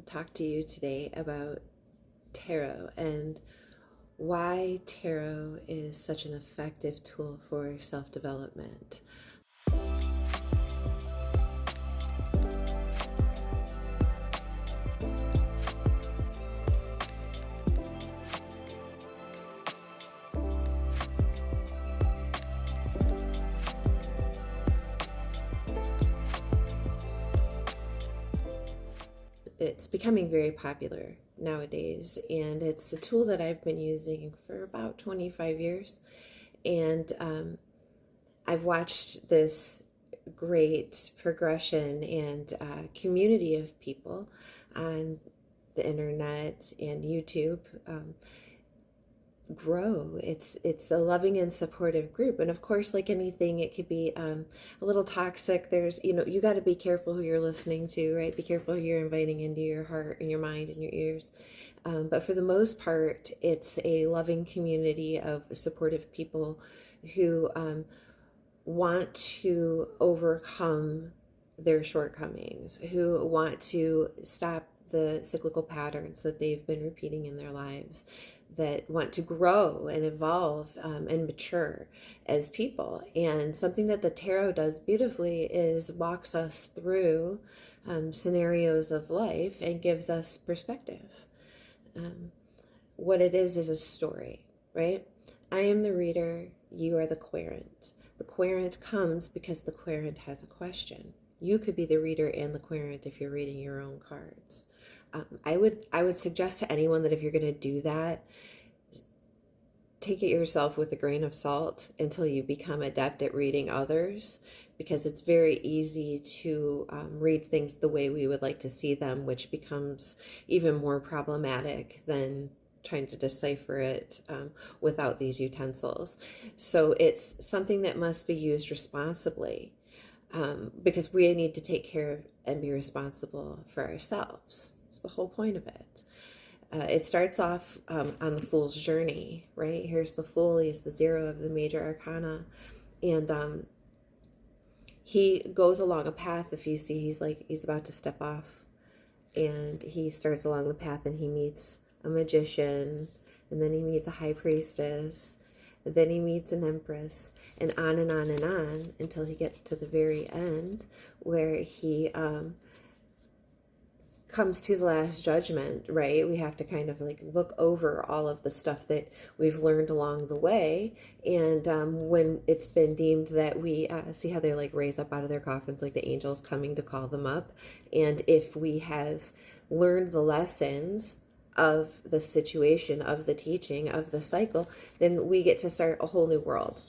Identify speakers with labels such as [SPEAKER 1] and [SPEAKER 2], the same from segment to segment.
[SPEAKER 1] talk to you today about tarot and why tarot is such an effective tool for self-development. It's becoming very popular nowadays, and it's a tool that I've been using for about 25 years. And I've watched this great progression and community of people on the internet and YouTube grow. It's a loving and supportive group, and of course, like anything, it could be a little toxic. There's, you got to be careful who you're listening to, right? Be careful who you're inviting into your heart and your mind and your ears. But for the most part, it's a loving community of supportive people who want to overcome their shortcomings, who want to stop the cyclical patterns that they've been repeating in their lives, that want to grow and evolve and mature as people. And something that the tarot does beautifully is walks us through scenarios of life and gives us perspective. What it is a story, right? I am the reader, you are the querent. The querent comes because the querent has a question. You could be the reader and the querent if you're reading your own cards. I would suggest to anyone that if you're going to do that, take it yourself with a grain of salt until you become adept at reading others, because it's very easy to read things the way we would like to see them, which becomes even more problematic than trying to decipher it without these utensils. So it's something that must be used responsibly, because we need to take care of and be responsible for ourselves. It's the whole point of it. It starts off on the Fool's journey, right? Here's the Fool. He's the zero of the major arcana. And he goes along a path. If you see, he's about to step off. And he starts along the path and he meets a magician. And then he meets a high priestess. And then he meets an empress. And on and on and on until he gets to the very end, where he comes to the last judgment, right? We have to kind of like look over all of the stuff that we've learned along the way. And when it's been deemed that we see how they like raise up out of their coffins, like the angels coming to call them up. And if we have learned the lessons of the situation, of the teaching, of the cycle, then we get to start a whole new world,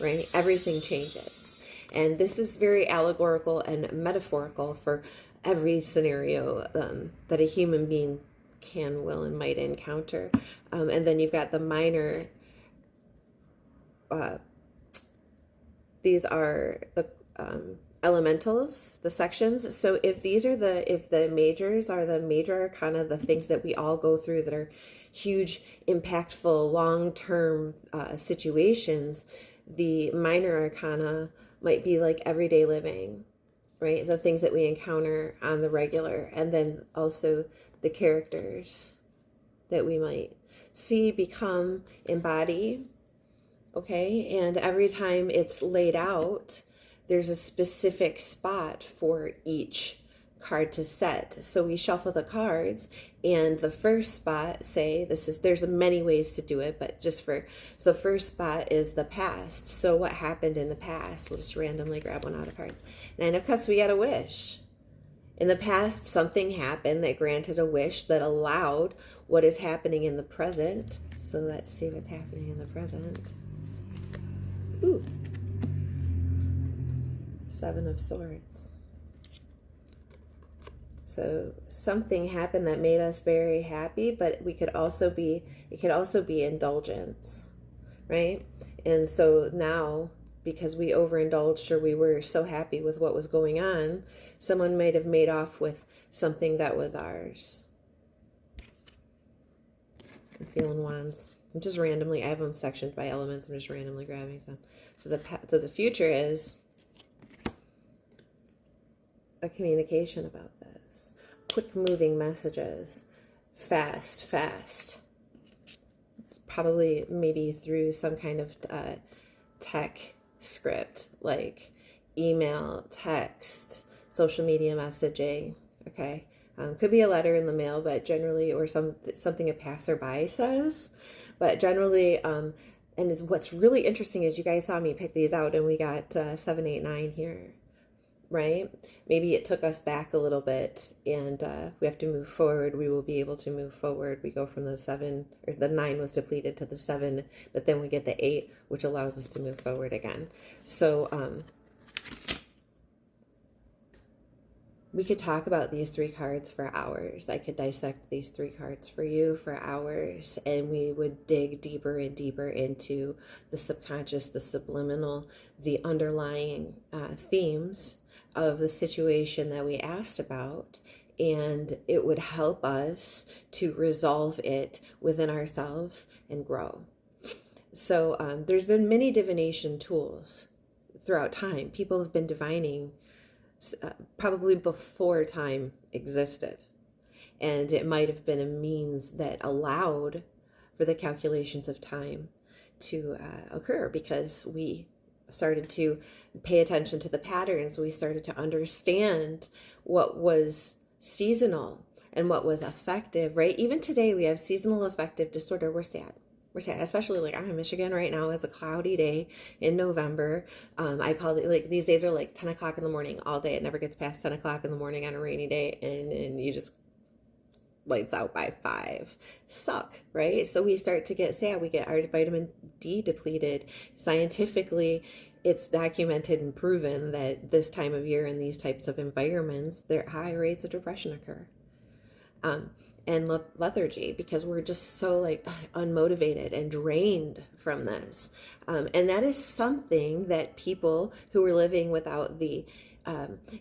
[SPEAKER 1] right? Everything changes. And this is very allegorical and metaphorical for every scenario that a human being can, will, and might encounter. And then you've got the minor, these are the elementals, the sections. So if the majors are the major arcana, the things that we all go through that are huge, impactful, long-term situations, the minor arcana might be like everyday living, right? The things that we encounter on the regular, and then also the characters that we might see, become, embody, okay? And every time it's laid out, there's a specific spot for each card to set. So we shuffle the cards, and the first spot, say there's many ways to do it, but so the first spot is the past. So what happened in the past? We'll just randomly grab one out of cards. Nine of Cups, we got a wish. In the past, something happened that granted a wish that allowed what is happening in the present. So let's see what's happening in the present. Ooh. Seven of Swords. So something happened that made us very happy, but it could also be indulgence, right? And so now, because we overindulged or we were so happy with what was going on, someone might have made off with something that was ours. I'm feeling wands. I'm just randomly, I have them sectioned by elements. I'm just randomly grabbing some. So the future is a communication about this. quick moving messages, fast, probably maybe through some kind of tech script, like email, text, social media messaging, okay? Could be a letter in the mail, but generally, or something a passerby says, but generally, and what's really interesting is you guys saw me pick these out, and we got 7, 8, 9 here, right? Maybe it took us back a little bit, and we have to move forward. We will be able to move forward. We go from the 7, or the 9 was depleted, to the 7, but then we get the 8, which allows us to move forward again. So we could talk about these 3 cards for hours. I could dissect these 3 cards for you for hours, and we would dig deeper and deeper into the subconscious, the subliminal, the underlying themes of the situation that we asked about, and it would help us to resolve it within ourselves and grow. So there's been many divination tools throughout time. People have been divining probably before time existed, and it might have been a means that allowed for the calculations of time to occur, because we started to pay attention to the patterns. We started to understand what was seasonal and what was affective, right? Even today we have seasonal affective disorder. We're sad, especially like I'm in Michigan right now. It's a cloudy day in November. I call it, like, these days are like 10 o'clock in the morning all day. It never gets past 10 o'clock in the morning on a rainy day, and you just lights out by 5. Suck, right? So we start to get sad. We get our vitamin D depleted. Scientifically, it's documented and proven that this time of year in these types of environments, there high rates of depression occur. And lethargy, because we're just so like unmotivated and drained from this. And that is something that people who were living without the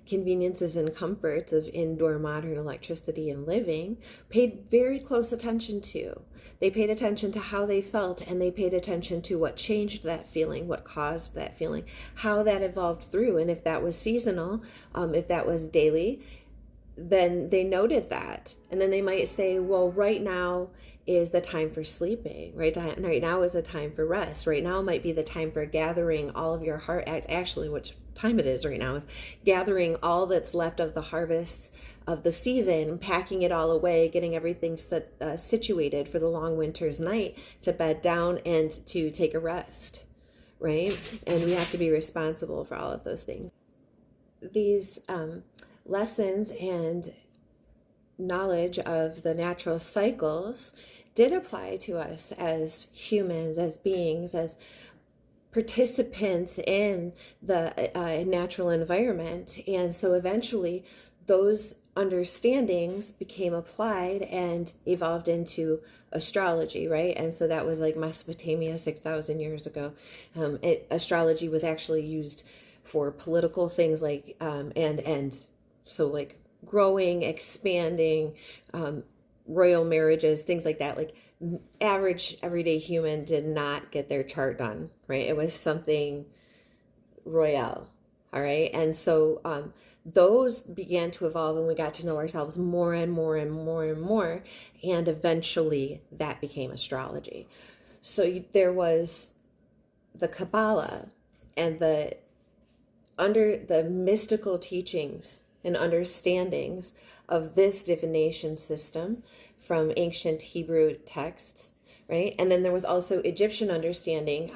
[SPEAKER 1] conveniences and comforts of indoor modern electricity and living paid very close attention to. They paid attention to how they felt, and they paid attention to what changed that feeling, what caused that feeling, how that evolved through. And if that was seasonal, if that was daily, then they noted that. And then they might say, well, right now is the time for sleeping, right now is the time for rest, right now might be the time for gathering all of your heart. Actually, which time it is right now is gathering all that's left of the harvest of the season, packing it all away, getting everything situated for the long winter's night, to bed down and to take a rest, right? And we have to be responsible for all of those things. These lessons and knowledge of the natural cycles did apply to us as humans, as beings, as participants in the natural environment. And so eventually those understandings became applied and evolved into astrology, right? And so that was like Mesopotamia 6,000 years ago. Astrology was actually used for political things, like and so like growing, expanding, royal marriages, things like that. Like average everyday human did not get their chart done, right? It was something royal, all right? And so those began to evolve, and we got to know ourselves more and more and more and more, and eventually that became astrology. So there was the Kabbalah and under the mystical teachings and understandings of this divination system from ancient Hebrew texts, right? And then there was also Egyptian understanding.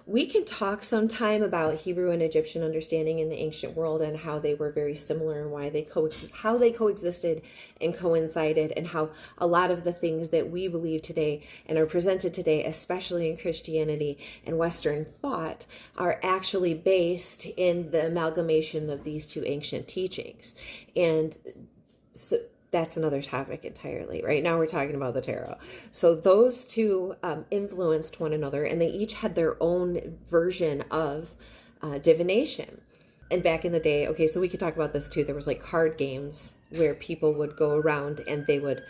[SPEAKER 1] We can talk sometime about Hebrew and Egyptian understanding in the ancient world, and how they were very similar, and why they coexisted and coincided, and how a lot of the things that we believe today and are presented today, especially in Christianity and Western thought, are actually based in the amalgamation of these two ancient teachings. And so that's another topic entirely. Right now we're talking about the tarot. So those two influenced one another, and they each had their own version of divination. And back in the day, okay, so we could talk about this too. There was like card games where people would go around and they would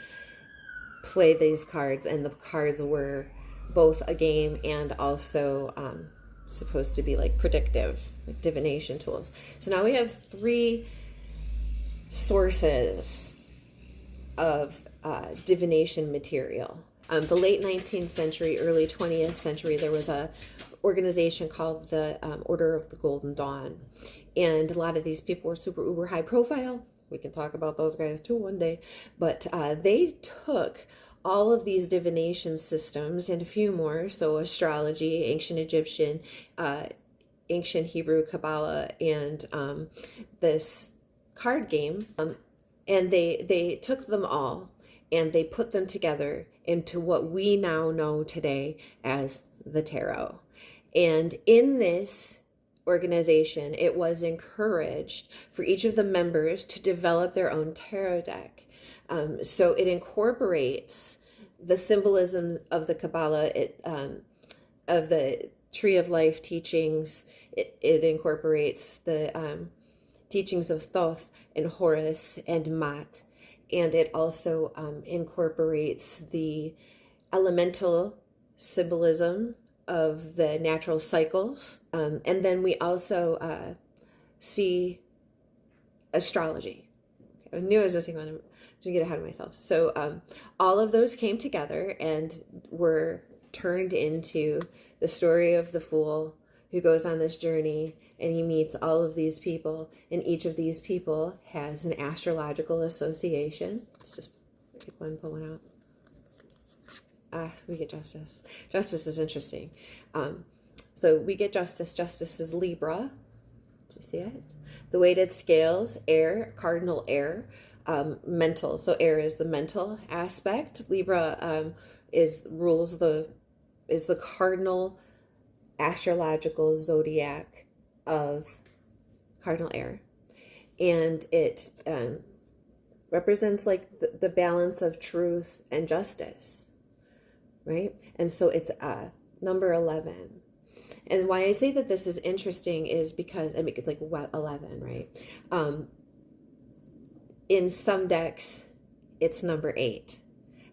[SPEAKER 1] play these cards, and the cards were both a game and also supposed to be like predictive, like divination tools. So now we have 3 sources of divination material. The late 19th century, early 20th century, there was a organization called the Order of the Golden Dawn. And a lot of these people were super uber high profile. We can talk about those guys too one day. But they took all of these divination systems and a few more, so astrology, ancient Egyptian, ancient Hebrew, Kabbalah, and this card game, and they took them all and they put them together into what we now know today as the tarot. And in this organization, it was encouraged for each of the members to develop their own tarot deck. So it incorporates the symbolism of the Kabbalah, of the Tree of Life teachings. It incorporates the teachings of Thoth and Horus and Mat. And it also incorporates the elemental symbolism of the natural cycles. And then we also see astrology. I knew I was missing one. I'm going to get ahead of myself. So all of those came together and were turned into the story of the fool who goes on this journey, and he meets all of these people, and each of these people has an astrological association. Let's just pick one, pull one out. We get Justice. Justice is interesting. So we get Justice. Justice is Libra. Do you see it? The weighted scales, air, cardinal air, mental. So air is the mental aspect. Libra is the cardinal astrological zodiac of cardinal air, and it represents like the balance of truth and justice, right? And so it's number 11. And why I say that this is interesting is because I mean it's like 11, right? In some decks it's number 8,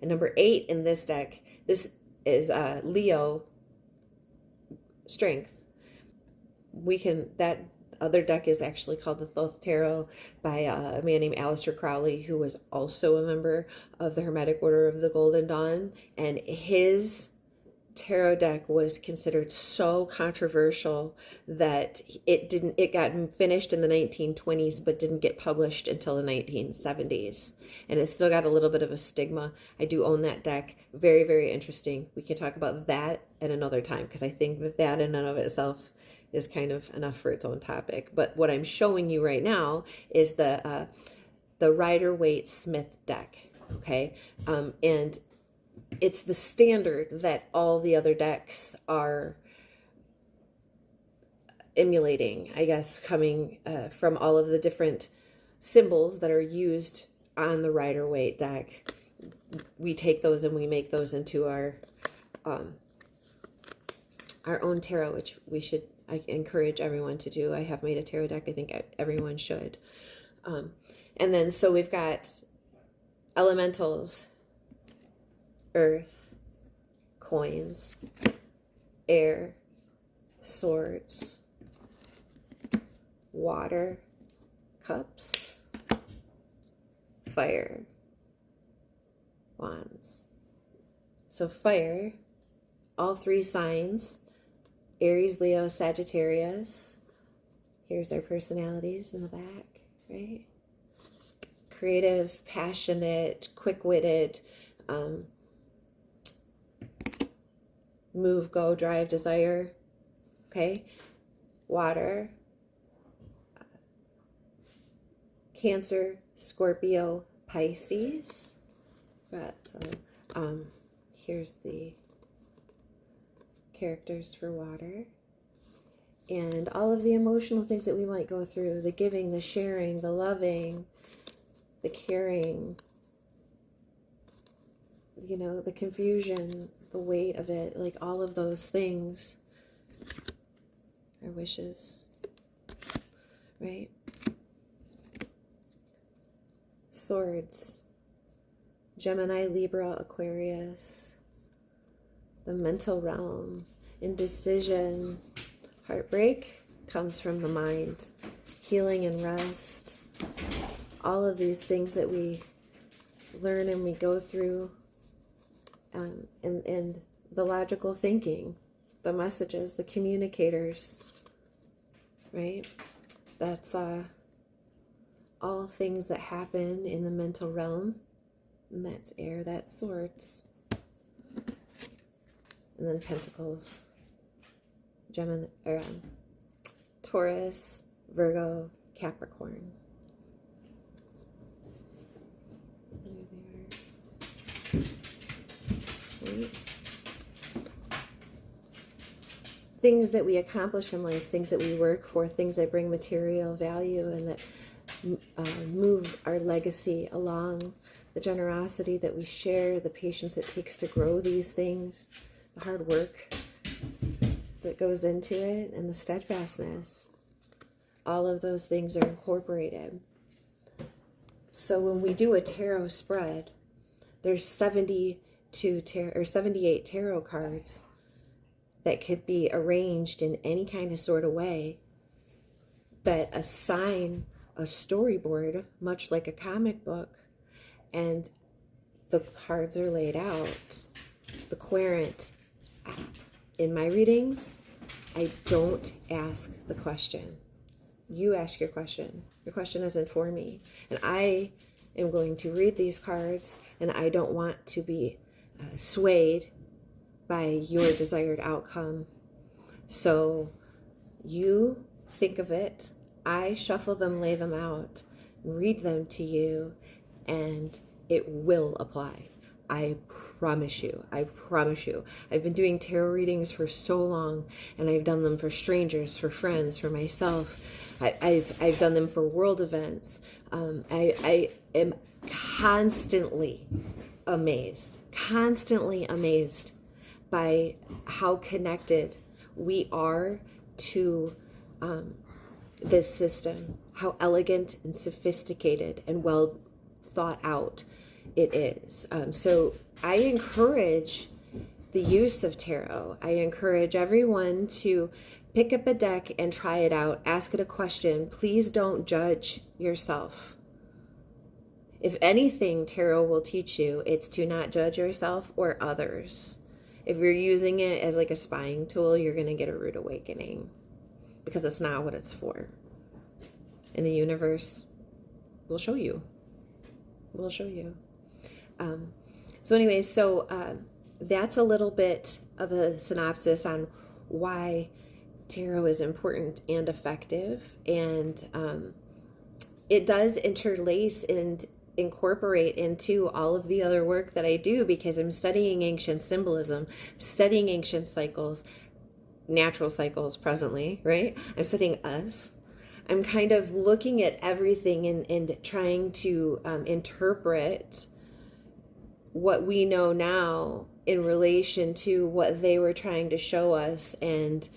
[SPEAKER 1] and number 8 in this deck, this is Leo strength. That other deck is actually called the Thoth Tarot by a man named Aleister Crowley, who was also a member of the Hermetic Order of the Golden Dawn, and his tarot deck was considered so controversial that it got finished in the 1920s but didn't get published until the 1970s, and it still got a little bit of a stigma. I do own that deck. Very, very interesting. We can talk about that at another time, because I think that in and of itself is kind of enough for its own topic. But what I'm showing you right now is the Rider-Waite-Smith deck, okay? And it's the standard that all the other decks are emulating, I guess, coming from all of the different symbols that are used on the Rider-Waite deck. We take those and we make those into our own tarot, which I encourage everyone to do. I have made a tarot deck. I think everyone should. And then so we've got elementals: earth, coins, air, swords, water, cups, fire, wands. So fire, all 3 signs: Aries, Leo, Sagittarius. Here's our personalities in the back, right? Creative, passionate, quick-witted, move, go, drive, desire, okay? Water, Cancer, Scorpio, Pisces. Got some, here's the characters for water, and all of the emotional things that we might go through: the giving, the sharing, the loving, the caring, you know, the confusion, the weight of it, like all of those things, our wishes, right? Swords, Gemini, Libra, Aquarius, the mental realm, indecision, heartbreak comes from the mind, healing and rest, all of these things that we learn and we go through and the logical thinking, the messages, the communicators, right? That's all things that happen in the mental realm. And that's air, that's swords. And then pentacles, Gemini, Taurus, Virgo, Capricorn. Right. Things that we accomplish in life, things that we work for, things that bring material value and that move our legacy along, the generosity that we share, the patience it takes to grow these things, the hard work that goes into it, and the steadfastness. All of those things are incorporated. So when we do a tarot spread, there's 78 tarot cards that could be arranged in any kind of sort of way that assign a storyboard, much like a comic book, and the cards are laid out. The querent, in my readings, I don't ask the question. You ask your question. Your question isn't for me. And I am going to read these cards, and I don't want to be swayed by your desired outcome. So you think of it. I shuffle them, lay them out, read them to you, and it will apply. I promise you. I promise you. I've been doing tarot readings for so long, and I've done them for strangers, for friends, for myself. I've done them for world events. I am constantly amazed by how connected we are to this system, how elegant and sophisticated and well thought out it is. So I encourage the use of tarot. I encourage everyone to pick up a deck and try it out. Ask it a question. Please don't judge yourself. If anything tarot will teach you, it's to not judge yourself or others. If you're using it as like a spying tool, you're going to get a rude awakening because it's not what it's for. And the universe will show you. We'll show you. So anyways, that's a little bit of a synopsis on why tarot is important and effective. And it does interlace and incorporate into all of the other work that I do because I'm studying ancient symbolism, studying ancient cycles, natural cycles presently, right? I'm studying us. I'm kind of looking at everything and trying to interpret what we know now in relation to what they were trying to show us and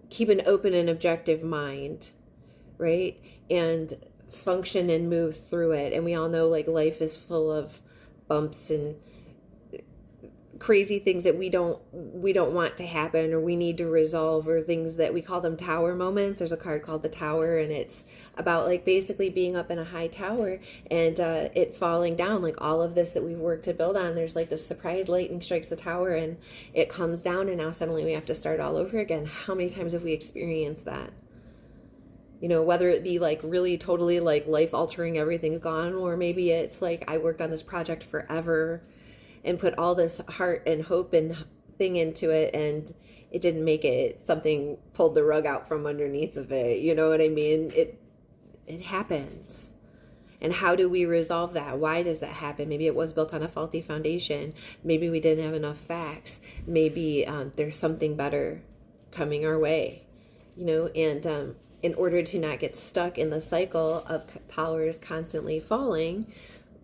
[SPEAKER 1] keep an open and objective mind, right? And function and move through it. And we all know like life is full of bumps and crazy things that we don't want to happen or we need to resolve, or things that we call them tower moments. There's a card called the Tower, and it's about like basically being up in a high tower and it falling down, like all of this that we've worked to build on. There's like this surprise lightning strikes the tower and it comes down, and now suddenly we have to start all over again. How many times have we experienced that? You know, whether it be like really totally like life altering, everything's gone, or maybe it's like I worked on this project forever and put all this heart and hope and thing into it, and it didn't make it. Something pulled the rug out from underneath of it. You know what I mean? It happens. And how do we resolve that? Why does that happen? Maybe it was built on a faulty foundation. Maybe we didn't have enough facts. Maybe there's something better coming our way. You know, and in order to not get stuck in the cycle of towers constantly falling,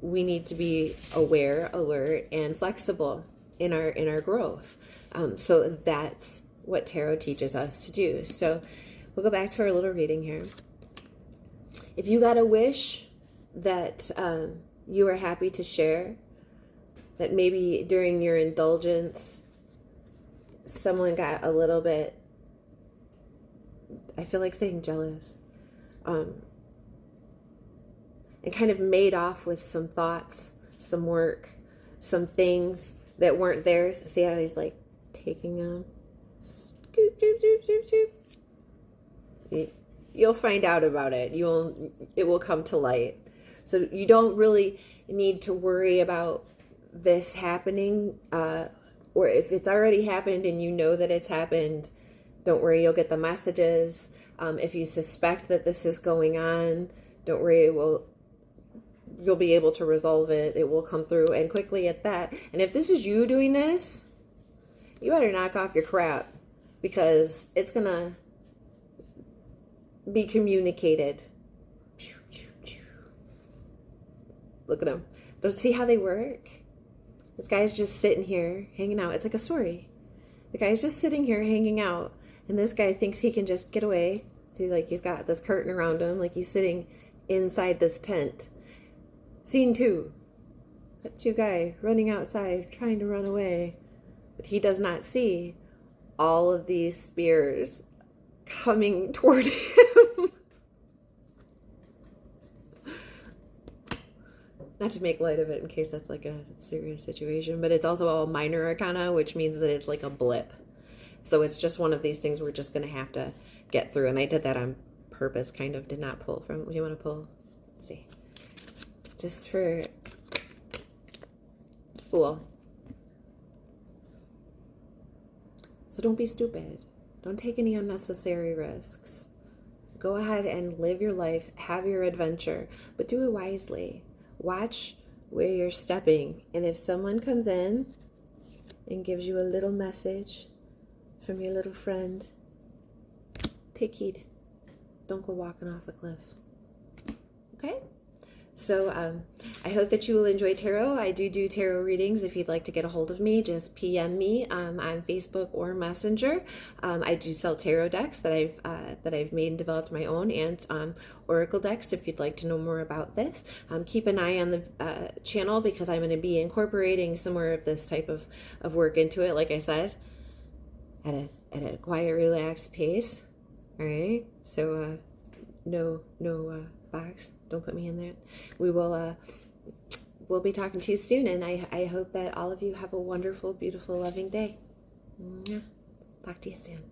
[SPEAKER 1] we need to be aware, alert, and flexible in our growth. So that's what tarot teaches us to do. So we'll go back to our little reading here. If you got a wish that you are happy to share, that maybe during your indulgence someone got a little bit, I feel like saying jealous, and kind of made off with some thoughts, some work, some things that weren't theirs. See how he's like taking them? Scoop, scoop, scoop, scoop, scoop. You'll find out about it. It will come to light. So you don't really need to worry about this happening, or if it's already happened and you know that it's happened, don't worry, you'll get the messages. If you suspect that this is going on, don't worry, you'll be able to resolve it. It will come through, and quickly at that. And if this is you doing this, you better knock off your crap, because it's gonna be communicated. Look at them. See how they work? This guy's just sitting here hanging out. It's like a story. The guy's just sitting here hanging out, and this guy thinks he can just get away. See, like he's got this curtain around him, like he's sitting inside this tent. Scene 2. Cut to a guy running outside, trying to run away. But he does not see all of these spears coming toward him. Not to make light of it in case that's like a serious situation, but it's also all minor arcana, which means that it's like a blip. So it's just one of these things we're just going to have to get through. And I did that on purpose, kind of. Did not pull from. Do you want to pull? Let's see. Just for Fool. So don't be stupid. Don't take any unnecessary risks. Go ahead and live your life, have your adventure, but do it wisely. Watch where you're stepping. And if someone comes in and gives you a little message from your little friend, take heed. Don't go walking off a cliff. Okay? So I hope that you will enjoy tarot. I do tarot readings. If you'd like to get a hold of me, just PM me on Facebook or Messenger. I do sell tarot decks that I've made and developed my own, and oracle decks if you'd like to know more about this. Keep an eye on the channel, because I'm going to be incorporating some more of this type of work into it, like I said, at a quiet, relaxed pace. All right? So no box. Don't put me in there. We'll be talking to you soon, and I hope that all of you have a wonderful, beautiful, loving day. Talk to you soon.